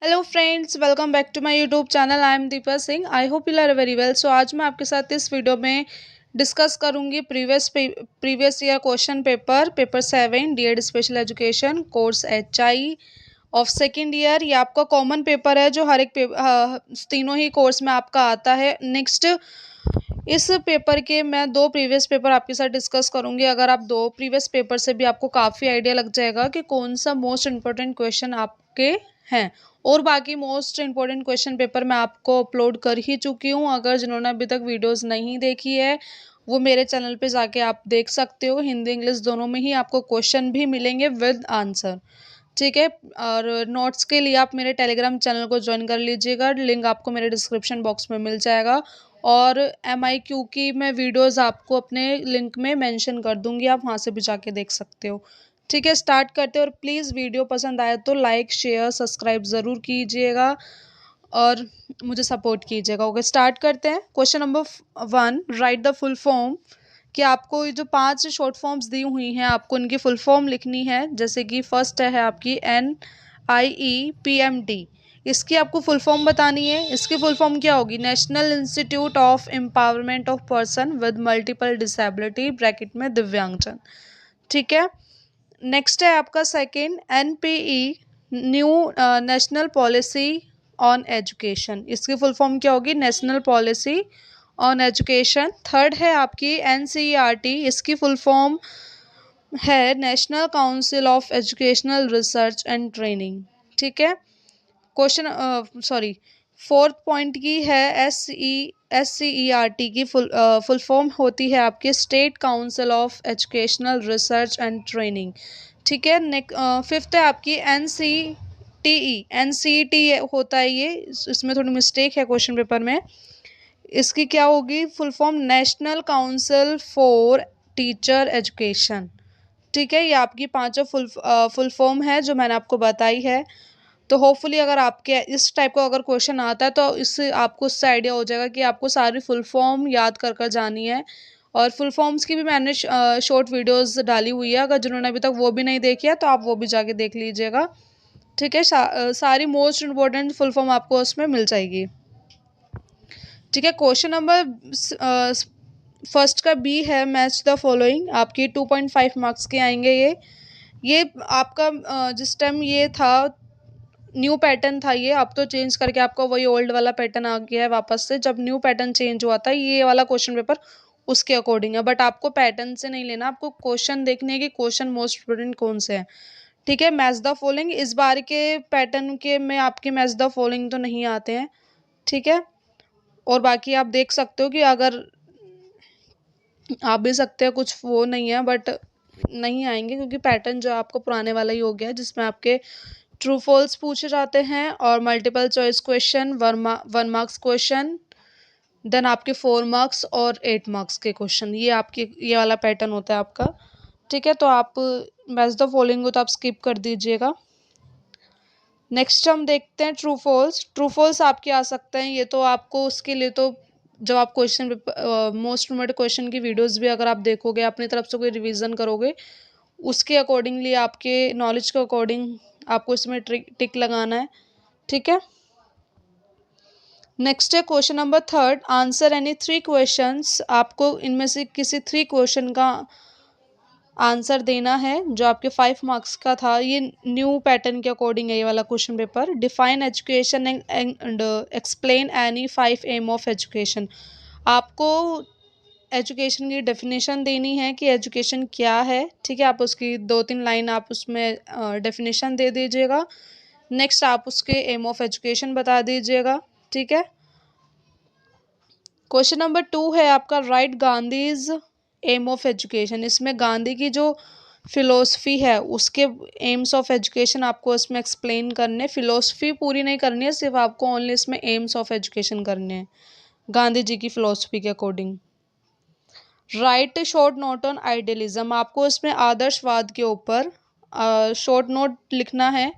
Hello friends, welcome back to my YouTube channel. I am Deepa Singh. I hope you are very well. So आज मैं आपके साथ इस video में डिस्कस करूंगी previous year question paper 7 DEd special education course HI of second year. ये आपका common paper है जो हर एक तीनों ही कोर्स में आपका आता है। नेक्स्ट इस पेपर के मैं दो प्रीवियस पेपर आपके साथ डिस्कस करूंगी। अगर आप दो प्रीवियस पेपर से भी आपको काफ़ी आइडिया लग जाएगा कि कौन सा मोस्ट इम्पोर्टेंट क्वेश्चन आपके हैं। और बाकी मोस्ट इम्पोर्टेंट क्वेश्चन पेपर मैं आपको अपलोड कर ही चुकी हूँ। अगर जिन्होंने अभी तक वीडियोस नहीं देखी है वो मेरे चैनल पे जाके आप देख सकते हो। हिंदी इंग्लिश दोनों में ही आपको क्वेश्चन भी मिलेंगे विद आंसर, ठीक है। और नोट्स के लिए आप मेरे टेलीग्राम चैनल को ज्वाइन कर लीजिएगा, लिंक आपको मेरे डिस्क्रिप्शन बॉक्स में मिल जाएगा। और MIQ की मैं वीडियोस आपको अपने लिंक में मेंशन कर दूंगी, आप वहाँ से भी जाके देख सकते हो। ठीक है, स्टार्ट करते हैं। और प्लीज़ वीडियो पसंद आए तो लाइक शेयर सब्सक्राइब ज़रूर कीजिएगा और मुझे सपोर्ट कीजिएगा। ओके, स्टार्ट करते हैं। Question number 1, right the full form. कि आपको ये जो 5 शॉर्ट फॉर्म्स दी हुई हैं आपको इनकी फुल फॉर्म लिखनी है। जैसे कि फर्स्ट है आपकी NIEPMT, इसकी आपको फुल फॉर्म बतानी है। इसकी फुल फॉर्म क्या होगी? National institute of empowerment of person with multiple disability bracket में दिव्यांगजन, ठीक है। नेक्स्ट है आपका second NPE, new national policy on education. इसकी फुल फॉर्म क्या होगी? National policy on education. Third है आपकी NCERT, इसकी फुल फॉर्म है national council of educational research and training, ठीक है। क्वेश्चन सॉरी फोर्थ पॉइंट की है SCERT की फुल फॉर्म होती है आपकी state council of educational research and training, ठीक है। फिफ्थ है आपकी NCTE होता है ये, इसमें थोड़ी मिस्टेक है क्वेश्चन पेपर में। इसकी क्या होगी full form? National council for teacher education, ठीक है। ये आपकी पांचों फुल फॉर्म है जो मैंने आपको बताई है। तो होपफुली अगर आपके इस टाइप का अगर क्वेश्चन आता है तो इससे आपको उससे आइडिया हो जाएगा कि आपको सारी फुल फॉर्म याद कर कर जानी है। और फुल फॉर्म्स की भी मैंने शॉर्ट वीडियोस डाली हुई है, अगर जिन्होंने अभी तक वो भी नहीं देखी है तो आप वो भी जाके देख लीजिएगा, ठीक है। सारी मोस्ट इम्पोर्टेंट फुल फॉर्म आपको उसमें मिल जाएगी, ठीक है। क्वेश्चन नंबर फर्स्ट का B है, मैच द फॉलोइंग। आपकी 2.5 मार्क्स के आएंगे ये आपका जिस टाइम ये था न्यू पैटर्न था ये, अब तो चेंज करके आपका वही ओल्ड वाला पैटर्न आ गया है वापस से। जब न्यू पैटर्न चेंज हुआ था ये वाला क्वेश्चन पेपर उसके अकॉर्डिंग है, बट आपको पैटर्न से नहीं लेना, आपको क्वेश्चन देखने के क्वेश्चन मोस्ट इम्पोर्टेंट कौन से हैं, ठीक है। मैच द फॉलोइंग इस बार के पैटर्न के में आपके मैच द फॉलोइंग तो नहीं आते हैं, ठीक है। और बाकी आप देख सकते हो कि अगर आप भी सकते हैं, कुछ वो नहीं है बट नहीं आएंगे क्योंकि पैटर्न जो आपको पुराने वाला ही हो गया है, जिसमें आपके ट्रू फॉल्स पूछे जाते हैं और multiple choice question, 1 marks question, then आपके 4 मार्क्स और 8 मार्क्स के क्वेश्चन। ये आपके ये वाला पैटर्न होता है आपका, ठीक है। तो आप मैच द फॉलोइंग को तो आप स्किप कर दीजिएगा। नेक्स्ट हम देखते हैं ट्रू फॉल्स। ट्रू फॉल्स आपके आ सकते हैं, ये तो आपको उसके लिए तो जब आप क्वेश्चन मोस्ट इम्पोर्टेंट क्वेश्चन की वीडियोस भी अगर आप देखोगे, अपनी तरफ से कोई रिवीजन करोगे, उसके अकॉर्डिंगली आपके नॉलेज के अकॉर्डिंग आपको इसमें टिक लगाना है, ठीक है। नेक्स्ट है question number third, answer any 3 questions. आपको इनमें से किसी 3 क्वेश्चन का आंसर देना है जो आपके 5 मार्क्स का था। ये न्यू पैटर्न के अकॉर्डिंग है ये वाला question paper. Define education and explain any 5 aim of education. आपको एजुकेशन की डेफिनेशन देनी है कि एजुकेशन क्या है, ठीक है। आप उसकी 2-3 लाइन आप उसमें डेफिनेशन दे दीजिएगा। नेक्स्ट आप उसके एम ऑफ एजुकेशन बता दीजिएगा, ठीक है। क्वेश्चन नंबर 2 है आपका, right Gandhi's aim of education. इसमें गांधी की जो फिलोसफी है उसके एम्स ऑफ एजुकेशन आपको इसमें एक्सप्लेन करने। फिलोसफी पूरी नहीं करनी है, सिर्फ आपको ओनली इसमें एम्स ऑफ एजुकेशन करने हैं गांधी जी की फिलोसफी के according. Right short note on idealism. आपको इसमें आदर्शवाद के ऊपर शॉर्ट नोट लिखना है,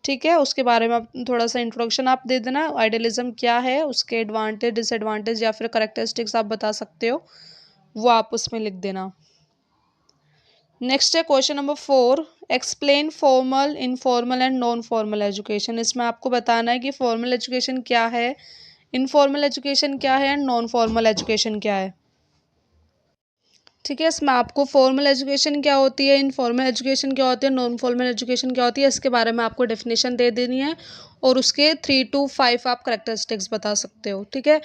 ठीक है। उसके बारे में आप थोड़ा सा इंट्रोडक्शन आप दे देना, आइडियलिज्म क्या है, उसके एडवांटेज डिसएडवांटेज या फिर करेक्टरिस्टिक्स आप बता सकते हो, वो आप उसमें लिख देना। नेक्स्ट है question number 4, explain formal, informal and non formal education. इसमें आपको बताना है कि फॉर्मल एजुकेशन क्या है, इनफॉर्मल एजुकेशन क्या है एंड नॉन फॉर्मल एजुकेशन क्या है। ठीक है, इसमें आपको फॉर्मल एजुकेशन क्या होती है, इनफॉर्मल एजुकेशन क्या होती है, नॉन फॉर्मल एजुकेशन क्या होती है, इसके बारे में आपको डेफिनेशन दे देनी है और उसके 3 to 5 आप करेक्टरिस्टिक्स बता सकते हो। ठीक है,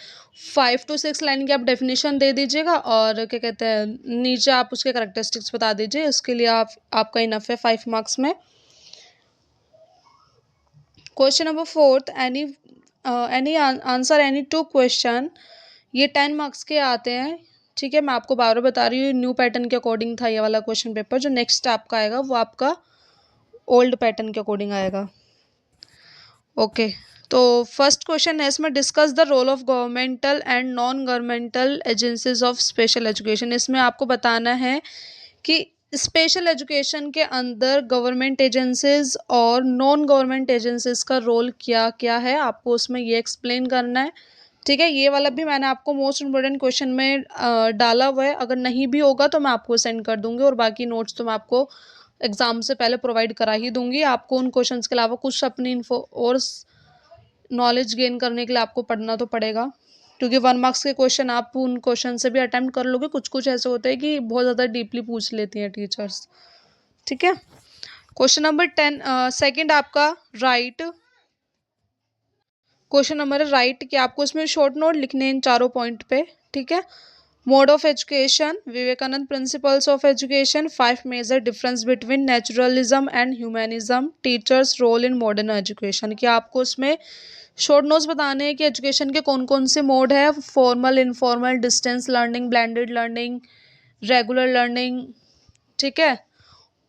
5 to 6 लाइन की आप डेफिनेशन दे दीजिएगा और क्या कहते हैं नीचे आप उसके करेक्टरिस्टिक्स बता दीजिए। इसके लिए आपका इनफ है 5 मार्क्स में। Question number 4, any answer any 2 question, ये 10 मार्क्स के आते हैं। ठीक है, मैं आपको बार बार बता रही हूँ, न्यू पैटर्न के अकॉर्डिंग था ये वाला क्वेश्चन पेपर। जो नेक्स्ट आपका आएगा वो आपका ओल्ड पैटर्न के अकॉर्डिंग आएगा। ओके, तो फर्स्ट क्वेश्चन है इसमें, discuss the role of governmental and non governmental agencies of special education. इसमें आपको बताना है कि स्पेशल एजुकेशन के अंदर गवर्नमेंट एजेंसीज और नॉन गवर्नमेंट एजेंसीज का रोल क्या क्या है, आपको उसमें ये एक्सप्लेन करना है। ठीक है, ये वाला भी मैंने आपको मोस्ट इम्पोर्टेंट क्वेश्चन में डाला हुआ है, अगर नहीं भी होगा तो मैं आपको सेंड कर दूंगी और बाकी नोट्स तो मैं आपको एग्जाम से पहले प्रोवाइड करा ही दूंगी। आपको उन क्वेश्चंस के अलावा कुछ अपनी इन्फो और नॉलेज गेन करने के लिए आपको पढ़ना तो पड़ेगा, क्योंकि 1 मार्क्स के क्वेश्चन आप उन क्वेश्चन से भी अटेम्प्ट कर लोगे। कुछ कुछ ऐसे होते हैं कि बहुत ज़्यादा डीपली पूछ लेती हैं टीचर्स। ठीक है, क्वेश्चन नंबर 10 सेकंड आपका राइट। क्वेश्चन नंबर है राइट कि आपको इसमें शॉर्ट नोट लिखने हैं इन चारों पॉइंट पे। ठीक है, mode of education, Vivekananda principles of education, 5 major difference between naturalism and humanism, teachers role in modern education. कि आपको उसमें शॉर्ट नोट्स बताने हैं कि एजुकेशन के कौन कौन से मोड है, formal, informal, distance learning, blended learning, regular learning. ठीक है,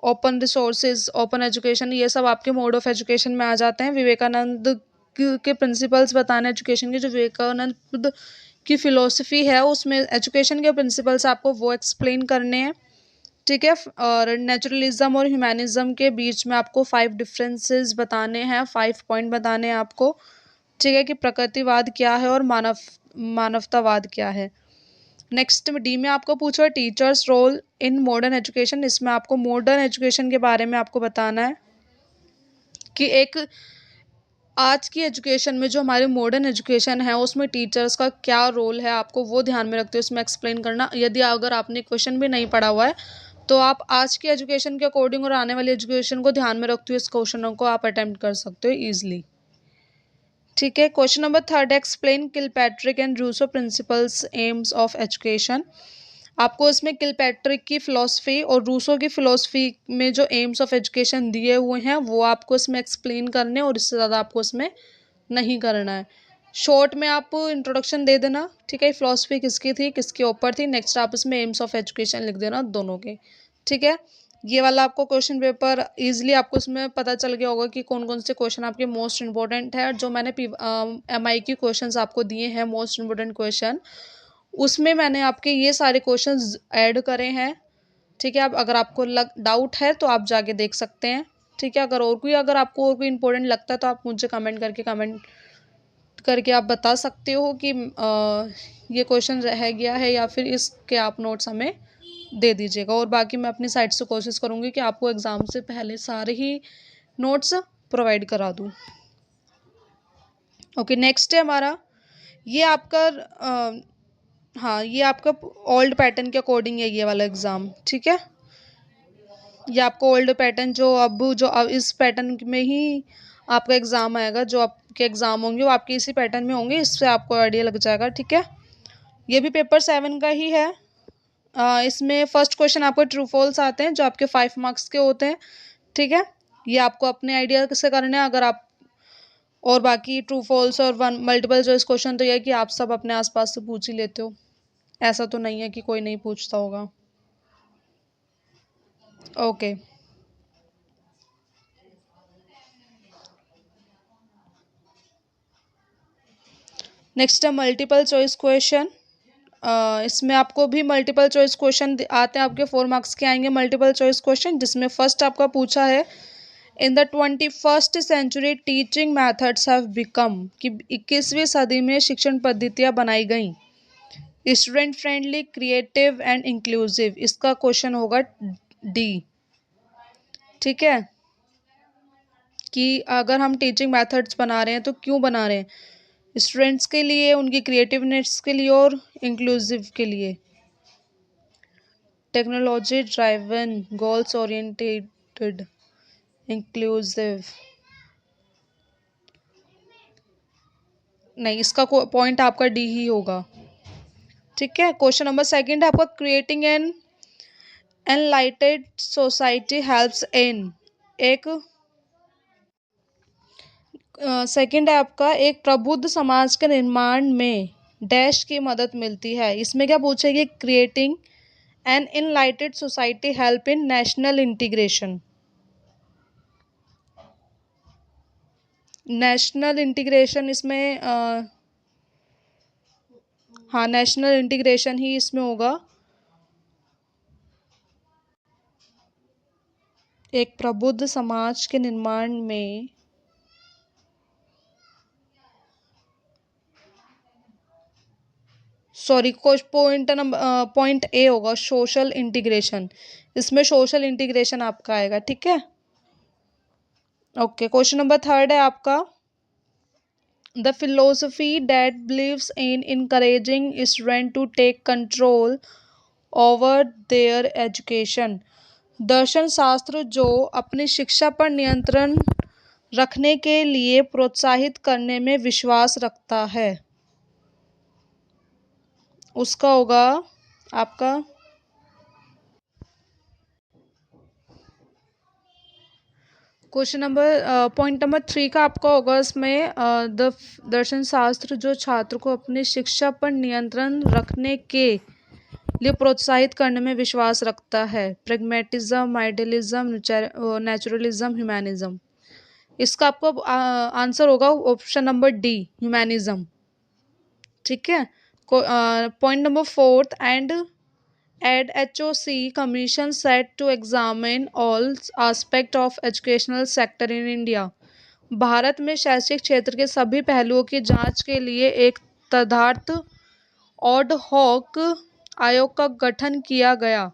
ओपन रिसोर्सेज, ओपन एजुकेशन, ये सब आपके मोड ऑफ एजुकेशन में आ जाते हैं। विवेकानंद के प्रिंसिपल्स बताने एजुकेशन के, जो विवेकानंद की फ़िलोसफी है उसमें एजुकेशन के प्रिंसिपल्स आपको वो एक्सप्लेन करने हैं। ठीक है, और नेचुरलिज्म और ह्यूमैनिज्म के बीच में आपको 5 डिफरेंसेस बताने हैं, 5 पॉइंट बताने हैं आपको। ठीक है, कि प्रकृतिवाद क्या है और मानवतावाद क्या है। नेक्स्ट डी में आपको पूछा teachers role in modern education. इसमें आपको मॉडर्न एजुकेशन के बारे में आपको बताना है कि एक आज की एजुकेशन में जो हमारी मॉडर्न एजुकेशन है उसमें टीचर्स का क्या रोल है, आपको वो ध्यान में रखते हुए उसमें एक्सप्लेन करना। यदि अगर आपने क्वेश्चन भी नहीं पढ़ा हुआ है तो आप आज की एजुकेशन के अकॉर्डिंग और आने वाली एजुकेशन को ध्यान में रखते हुए इस क्वेश्चनों को आप अटेम्प्ट कर सकते हो ईजिली। ठीक है, question number 3, explain Kilpatrick and Rousseau principles aims of education. आपको इसमें किलपैट्रिक की फ़िलॉसफी और रूसो की फ़िलॉसफी में जो एम्स ऑफ एजुकेशन दिए हुए हैं वो आपको इसमें एक्सप्लेन करने, और इससे ज़्यादा आपको इसमें नहीं करना है। शॉर्ट में आप इंट्रोडक्शन दे देना। ठीक है, फ़िलॉसफी किसकी थी, किसके ऊपर थी, नेक्स्ट आप इसमें एम्स ऑफ एजुकेशन लिख देना दोनों के। ठीक है, ये वाला आपको क्वेश्चन पेपर इजीली आपको इसमें पता चल गया होगा कि कौन कौन से क्वेश्चन आपके मोस्ट इंपॉर्टेंट है। जो मैंने MI की क्वेश्चंस आपको दिए हैं मोस्ट इंपॉर्टेंट क्वेश्चन, उसमें मैंने आपके ये सारे क्वेश्चंस ऐड करे हैं। ठीक है, अब अगर आपको डाउट है तो आप जाके देख सकते हैं। ठीक है, अगर आपको और कोई इंपॉर्टेंट लगता है तो आप मुझे कमेंट करके आप बता सकते हो कि ये क्वेश्चन रह गया है या फिर इसके आप नोट्स हमें दे दीजिएगा। और बाकी मैं अपनी साइड से कोशिश करूँगी कि आपको एग्ज़ाम से पहले सारे ही नोट्स प्रोवाइड करा दूँ। ओके, नेक्स्ट है हमारा ये आपका हाँ, ये आपका ओल्ड पैटर्न के अकॉर्डिंग है ये वाला एग्ज़ाम। ठीक है, ये आपको ओल्ड पैटर्न जो अब इस पैटर्न में ही आपका एग्ज़ाम आएगा, जो आपके एग्ज़ाम होंगे वो आपके इसी पैटर्न में होंगे, इससे आपको आइडिया लग जाएगा। ठीक है, ये भी पेपर 7 का ही है। इसमें फर्स्ट क्वेश्चन आपको ट्रू फॉल्स आते हैं जो आपके 5 मार्क्स के होते हैं। ठीक है, ये आपको अपने आइडिया से करना है। अगर आप और बाकी ट्रू फॉल्स और वन मल्टीपल चॉइस क्वेश्चन तो यह है कि आप सब अपने आसपास से पूछ ही लेते हो, ऐसा तो नहीं है कि कोई नहीं पूछता होगा। ओके, नेक्स्ट है मल्टीपल चॉइस क्वेश्चन। इसमें आपको भी मल्टीपल चॉइस क्वेश्चन आते हैं, आपके 4 मार्क्स के आएंगे मल्टीपल चॉइस क्वेश्चन, जिसमें फर्स्ट आपका पूछा है in the 21st century teaching methods have become, कि 21वीं सदी में शिक्षण पद्धतियाँ बनाई गई student friendly, creative and inclusive. इसका क्वेश्चन होगा डी। ठीक है, कि अगर हम टीचिंग मेथड्स बना रहे हैं तो क्यों बना रहे हैं, स्टूडेंट्स के लिए, उनकी क्रिएटिवनेस के लिए और इंक्लूसिव के लिए। Technology driven, goals oriented, inclusive. नहीं, इसका पॉइंट आपका डी ही होगा। ठीक है, क्वेश्चन नंबर सेकंड है आपका, creating an enlightened society helps in. एक सेकंड है आपका, एक प्रबुद्ध समाज के निर्माण में डैश की मदद मिलती है। इसमें क्या पूछेगी, creating an enlightened society help in national integration. National integration इसमें हाँ, नेशनल इंटीग्रेशन ही इसमें होगा। एक प्रबुद्ध समाज के निर्माण में सॉरी, पॉइंट ए होगा, सोशल इंटीग्रेशन। इसमें सोशल इंटीग्रेशन आपका आएगा। ठीक है, ओके। क्वेश्चन नंबर थर्ड है आपका, the philosophy that believes in encouraging student to take control over their education. दर्शन शास्त्र जो अपनी शिक्षा पर नियंत्रण रखने के लिए प्रोत्साहित करने में विश्वास रखता है, उसका होगा आपका क्वेश्चन नंबर पॉइंट नंबर 3 का आपका होगा इसमें, द दर्शन शास्त्र जो छात्र को अपनी शिक्षा पर नियंत्रण रखने के लिए प्रोत्साहित करने में विश्वास रखता है। Pragmatism, idealism, naturalism, humanism. इसका आपको आंसर होगा ऑप्शन नंबर डी, ह्यूमैनिज्म। ठीक है, point number fourth, and HOC commission set to examine all aspect of educational sector in India। Bharat में शैक्षिक क्षेत्र के सभी पहलुओं की जांच के लिए एक तदर्थ ऑड हॉक आयोग का गठन किया गया।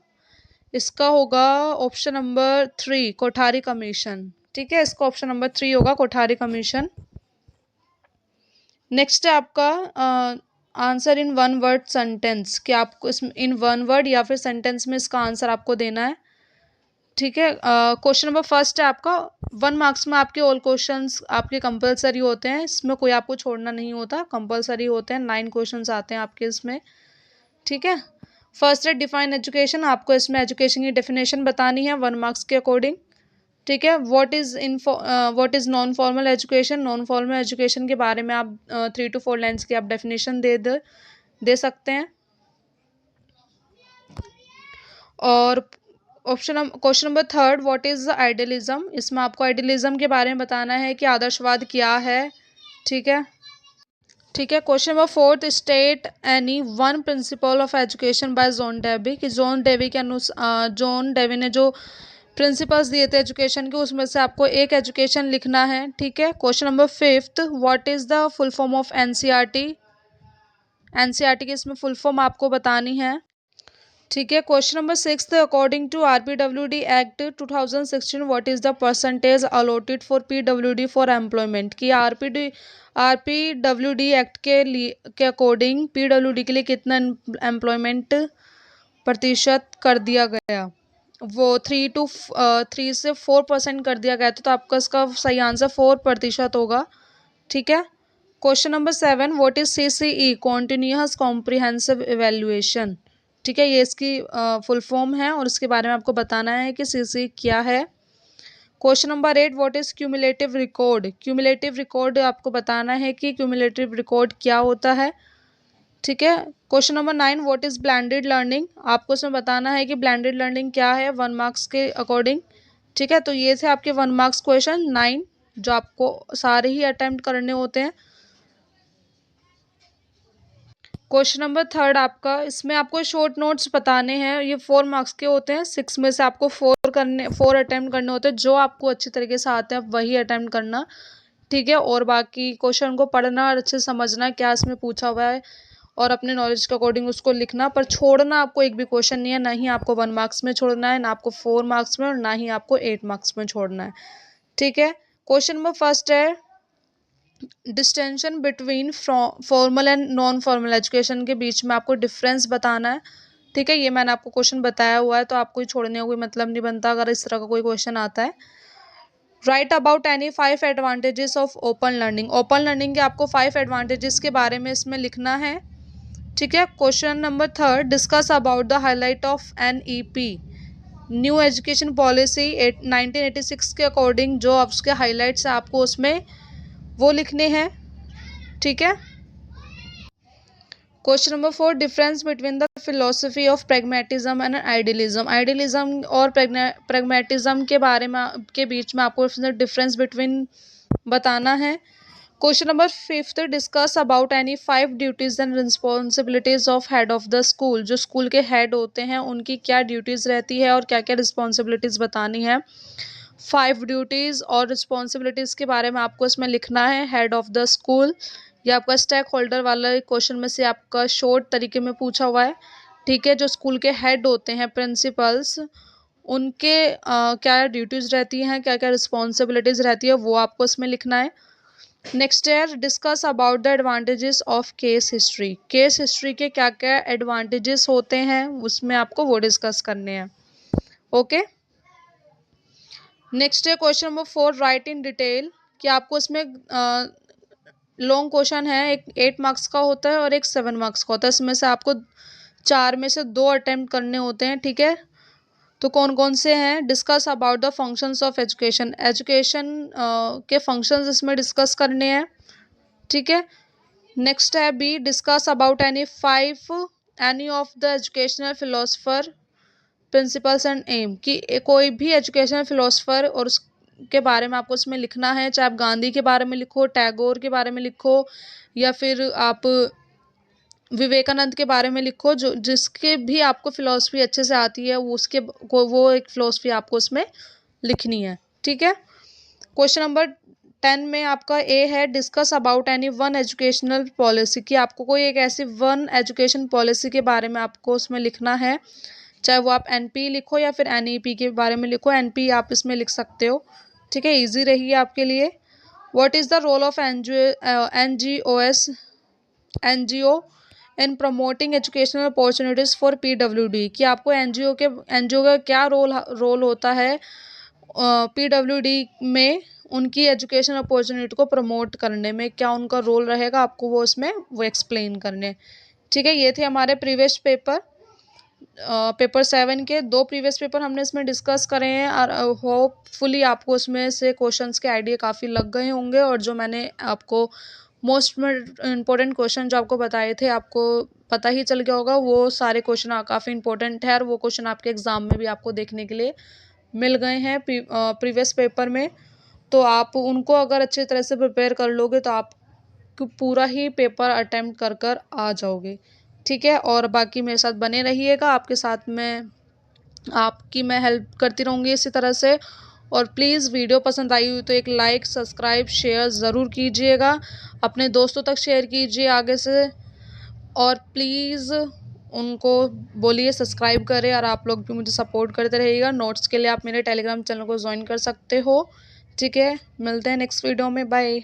इसका होगा ऑप्शन नंबर 3, कोठारी कमीशन। ठीक है, इसका ऑप्शन नंबर 3 होगा, कोठारी कमीशन। नेक्स्ट है आपका answer in one word sentence, कि आपको इसमें इन वन वर्ड या फिर सेंटेंस में इसका आंसर आपको देना है। ठीक है, क्वेश्चन नंबर फर्स्ट है आपका, 1 मार्क्स में आपके ऑल क्वेश्चंस आपके कंपलसरी होते हैं, इसमें कोई आपको छोड़ना नहीं होता, कंपलसरी होते हैं। 9 क्वेश्चंस आते हैं आपके इसमें। ठीक है, फर्स्ट है डिफाइन एजुकेशन, आपको इसमें एजुकेशन की डेफिनेशन बतानी है 1 मार्क्स के अकॉर्डिंग। ठीक है, what is non formal education, non formal education के बारे में आप 3 to 4 लाइन्स की आप डेफिनेशन दे सकते हैं। और question number third, what is idealism, इसमें आपको आइडियलिज्म के बारे में बताना है कि आदर्शवाद क्या है। ठीक है, ठीक है। Question number fourth, state any one principle of education by John Dewey, कि जॉन डेवी के अनुसार जॉन डेवी ने जो प्रिंसिपल्स दिए थे एजुकेशन के, उसमें से आपको एक एजुकेशन लिखना है। ठीक है, question number fifth, what is the full form of NCERT, NCERT की इसमें फुल फॉर्म आपको बतानी है। ठीक है, question number six, according to RPWD act 2016 what is the percentage allotted for PWD for employment, कि आरपीडब्ल्यूडी एक्ट के according PWD के लिए कितना एम्प्लॉयमेंट प्रतिशत कर दिया गया, वो 3 से 4% कर दिया गया था, तो आपका इसका सही आंसर 4% होगा। ठीक है, question number 7, what is CCE, continuous comprehensive evaluation. ठीक है, ये इसकी फुल फॉर्म है और इसके बारे में आपको बताना है कि CCE क्या है। Question number 8, what is cumulative record, cumulative record आपको बताना है कि क्यूमुलेटिव रिकॉर्ड क्या होता है। ठीक है, question number 9, what is blended learning, आपको इसमें बताना है कि ब्लेंडेड लर्निंग क्या है 1 मार्क्स के अकॉर्डिंग। ठीक है, तो ये थे आपके 1 मार्क्स क्वेश्चन 9, जो आपको सारे ही अटेम्प्ट करने होते हैं। क्वेश्चन नंबर थर्ड आपका, इसमें आपको शॉर्ट नोट्स बताने हैं, ये 4 मार्क्स के होते हैं, 6 में से आपको 4 अटेम्प्ट करने होते हैं, जो आपको अच्छी तरीके से आते हैं वही अटेम्प्ट करना। ठीक है, और बाकी क्वेश्चन को पढ़ना और अच्छे से समझना क्या इसमें पूछा हुआ है, और अपने नॉलेज के अकॉर्डिंग उसको लिखना, पर छोड़ना आपको एक भी क्वेश्चन नहीं है, ना ही आपको 1 मार्क्स में छोड़ना है, ना आपको 4 मार्क्स में, और ना ही आपको 8 मार्क्स में छोड़ना है। ठीक है, क्वेश्चन नंबर फर्स्ट है distinction between formal and non formal education के बीच में आपको डिफरेंस बताना है। ठीक है, ये मैंने आपको क्वेश्चन बताया हुआ है, तो आपको छोड़ने का कोई मतलब नहीं बनता अगर इस तरह का कोई क्वेश्चन आता है। Right about any 5 advantages of open learning. Open learning के आपको 5 एडवांटेजेस के बारे में इसमें लिखना है। ठीक है, question number third discuss about the highlight of NEP new education policy 1986 के अकॉर्डिंग जो उसके हाईलाइट्स हैं आपको उसमें वो लिखने हैं। ठीक है, question number 4 difference between the philosophy of pragmatism and idealism. Idealism और प्रैग्मेटिज्म के बारे में के बीच में आपको डिफरेंस बिटवीन बताना है। Question number 5 discuss about any 5 duties and responsibilities of head of the school. जो स्कूल के हेड होते हैं उनकी क्या ड्यूटीज रहती है और क्या क्या रिस्पॉन्सिबिलिटीज बतानी है। 5 ड्यूटीज और रिस्पॉन्सिबिलिटीज के बारे में आपको इसमें लिखना है। हेड ऑफ द स्कूल, ये आपका स्टेक होल्डर वाला क्वेश्चन में से आपका शॉर्ट तरीके में पूछा हुआ है। ठीक है, जो स्कूल के हेड होते हैं प्रिंसिपल्स, उनके क्या ड्यूटीज़ रहती हैं, क्या क्या रिस्पॉन्सिबिलिटीज़ रहती है, वो आपको इसमें लिखना है। नेक्स्ट है discuss about the advantages of case history. Case history के क्या क्या एडवांटेजेस होते हैं उसमें आपको वो डिस्कस करने हैं। ओके, नेक्स्ट है question number 4 right in detail, कि आपको इसमें लॉन्ग क्वेश्चन है, एक 8 मार्क्स का होता है और एक 7 मार्क्स का होता है। इसमें से आपको 4 में से 2 अटेम्प्ट करने होते हैं। ठीक है, तो कौन कौन से हैं। Discuss about the functions of education, education के फंक्शंस इसमें डिस्कस करने हैं। ठीक है, नेक्स्ट है B discuss about any of the educational philosopher principles and aim, कि कोई भी एजुकेशनल फिलोसफर और उसके बारे में आपको इसमें लिखना है। चाहे आप गांधी के बारे में लिखो, टैगोर के बारे में लिखो, या फिर आप विवेकानंद के बारे में लिखो, जो जिसके भी आपको फिलॉसफी अच्छे से आती है वो एक फिलॉसफी आपको उसमें लिखनी है। ठीक है, क्वेश्चन नंबर 10 में आपका ए है discuss about any one educational policy, कि आपको कोई एक ऐसी वन एजुकेशन पॉलिसी के बारे में आपको उसमें लिखना है। चाहे वो आप NP लिखो या फिर NEP के बारे में लिखो, NP आप इसमें लिख सकते हो। ठीक है, ईजी रही आपके लिए। What is the role of NGO in promoting educational opportunities for PWD, कि आपको NGO का क्या रोल होता है PWD में उनकी एजुकेशन अपॉर्चुनिटी को प्रमोट करने में, क्या उनका रोल रहेगा, आपको वो इसमें वो एक्सप्लेन करने। ठीक है, ये थे हमारे प्रीवियस पेपर पेपर 7 के 2 प्रीवियस पेपर हमने इसमें डिस्कस करे हैं, और होपफुली आपको उसमें से क्वेश्चंस के आइडिया काफ़ी लग गए होंगे, और जो मैंने आपको मोस्ट इम्पोर्टेंट क्वेश्चन जो आपको बताए थे आपको पता ही चल गया होगा। वो सारे क्वेश्चन काफ़ी इंपॉर्टेंट है और वो क्वेश्चन आपके एग्ज़ाम में भी आपको देखने के लिए मिल गए हैं प्रीवियस पेपर में। तो आप उनको अगर अच्छी तरह से प्रिपेयर कर लोगे तो आप पूरा ही पेपर अटेम्प्ट कर कर आ जाओगे। ठीक है, और बाकी मेरे साथ बने रहिएगा, आपके साथ में आपकी मैं हेल्प करती रहूँगी इसी तरह से। और प्लीज़ वीडियो पसंद आई हुई तो एक लाइक सब्सक्राइब शेयर ज़रूर कीजिएगा, अपने दोस्तों तक शेयर कीजिए आगे से, और प्लीज़ उनको बोलिए सब्सक्राइब करें, और आप लोग भी मुझे सपोर्ट करते रहिएगा। नोट्स के लिए आप मेरे टेलीग्राम चैनल को ज्वाइन कर सकते हो। ठीक है, मिलते हैं नेक्स्ट वीडियो में, बाय।